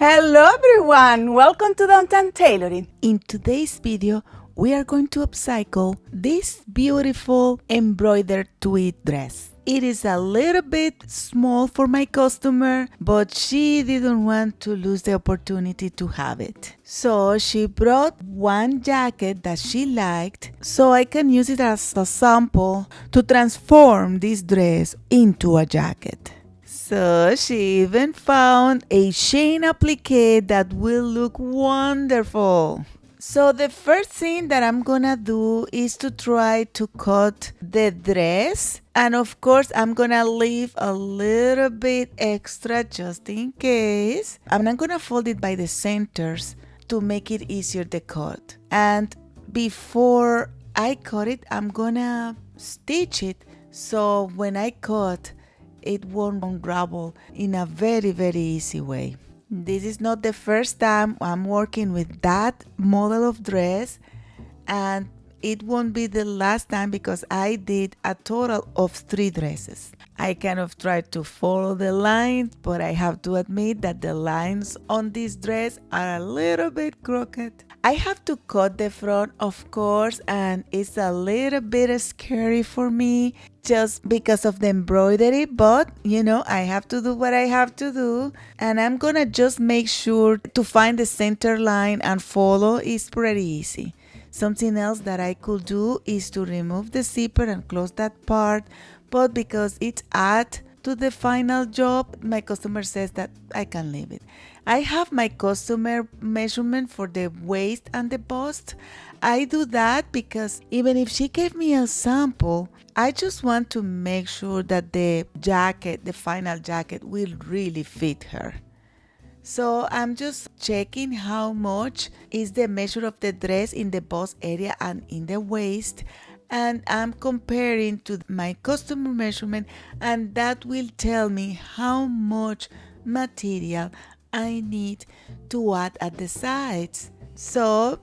Hello everyone, welcome to Downtown Tailoring. In today's video, we are going to upcycle this beautiful embroidered tweed dress. It is a little bit small for my customer, but she didn't want to lose the opportunity to have it. So she brought one jacket that she liked, so I can use it as a sample to transform this dress into a jacket. So she even found a chain applique that will look wonderful. So the first thing that I'm gonna do is to try to cut the dress, and of course I'm gonna leave a little bit extra just in case. I'm not gonna fold it by the centers to make it easier to cut. And before I cut it, I'm gonna stitch it so when I cut it won't unravel in a very easy way. This is not the first time I'm working with that model of dress, and it won't be the last time because I did a total of 3 dresses. I kind of tried to follow the lines, but I have to admit that the lines on this dress are a little bit crooked. I have to cut the front, of course, and it's a little bit scary for me just because of the embroidery, but I have to do what I have to do, and I'm gonna just make sure to find the center line and follow. Is pretty easy. Something else that I could do is to remove the zipper and close that part, but because it's add to the final job, my customer says that I can leave it. I have my customer measurement for the waist and the bust. I do that because even if she gave me a sample, I just want to make sure that the jacket, the final jacket, will really fit her. So I'm just checking how much is the measure of the dress in the bust area and in the waist, and I'm comparing to my customer measurement, and that will tell me how much material I need to add at the sides. So,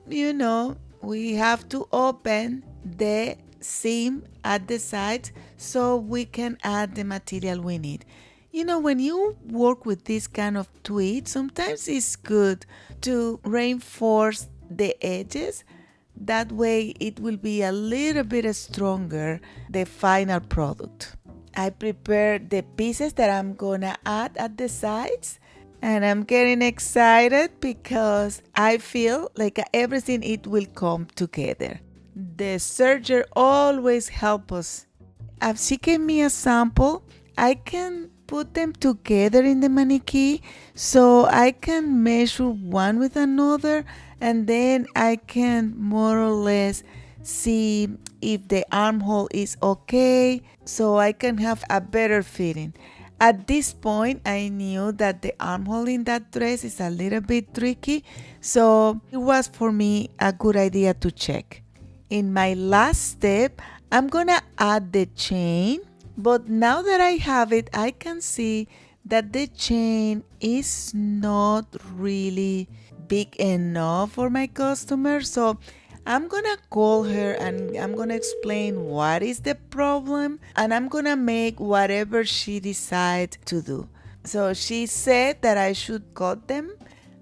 we have to open the seam at the sides so we can add the material we need. When you work with this kind of tweed, sometimes it's good to reinforce the edges. That way it will be a little bit stronger, the final product. I prepared the pieces that I'm gonna add at the sides, and I'm getting excited because I feel like everything it will come together. The serger always helps us. As she gave me a sample, I can put them together in the maniquí so I can measure one with another, and then I can more or less see if the armhole is okay so I can have a better fitting. At this point, I knew that the armhole in that dress is a little bit tricky, so it was for me a good idea to check. In my last step, I'm gonna add the chain, but now that I have it, I can see that the chain is not really big enough for my customer. So I'm gonna call her and I'm gonna explain what is the problem, and I'm gonna make whatever she decides to do. So she said that I should cut them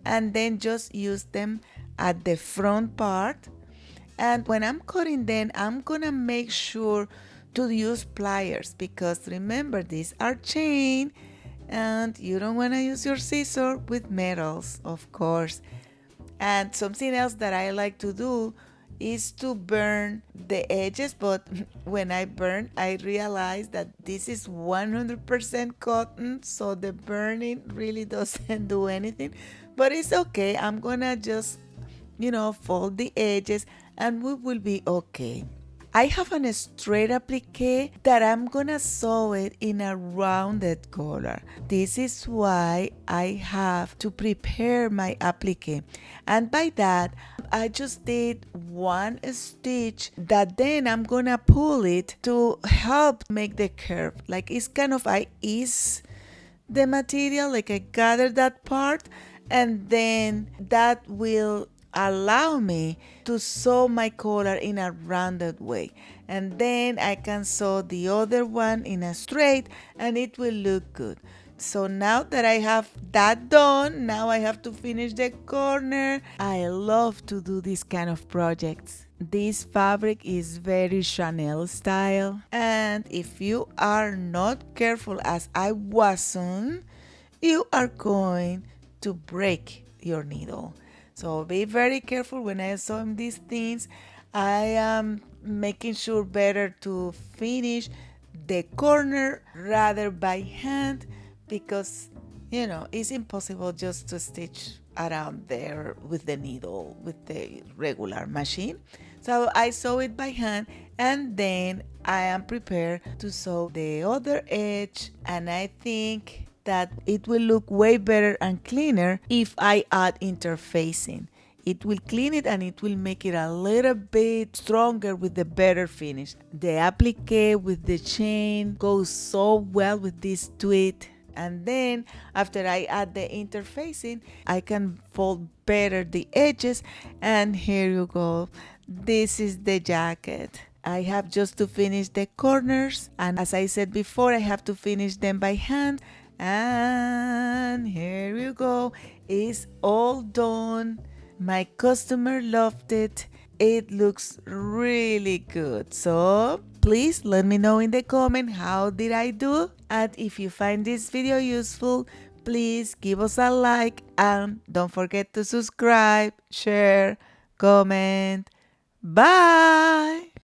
and then just use them at the front part. And when I'm cutting them, I'm gonna make sure to use pliers because remember, these are chain and you don't want to use your scissor with metals, of course. And something else that I like to do is to burn the edges, but when I burn, I realize that this is 100% cotton, so the burning really doesn't do anything, but it's okay. I'm gonna just fold the edges and we will be okay. I have a straight applique that I'm gonna sew it in a rounded collar. This is why I have to prepare my applique. And by that, I just did one stitch that then I'm gonna pull it to help make the curve. Like it's kind of, I ease the material, like I gather that part, and then that will allow me to sew my collar in a rounded way, and then I can sew the other one in a straight and it will look good. So now that I have that done, now I have to finish the corner. I love to do this kind of projects. This fabric is very Chanel style, and if you are not careful, as I wasn't, you are going to break your needle. So be very careful. When I saw these things, I am making sure better to finish the corner rather by hand, because it's impossible just to stitch around there with the needle with the regular machine. So I sew it by hand, and then I am prepared to sew the other edge, and I think that it will look way better and cleaner if I add interfacing. It will clean it and it will make it a little bit stronger with the better finish. The applique with the chain goes so well with this tweed. And then after I add the interfacing, I can fold better the edges. And here you go. This is the jacket. I have just to finish the corners, and as I said before, I have to finish them by hand. And here you go. It's all done. My customer loved it. It looks really good. So please let me know in the comment how did I do. And if you find this video useful, please give us a like and don't forget to subscribe, share, comment. Bye!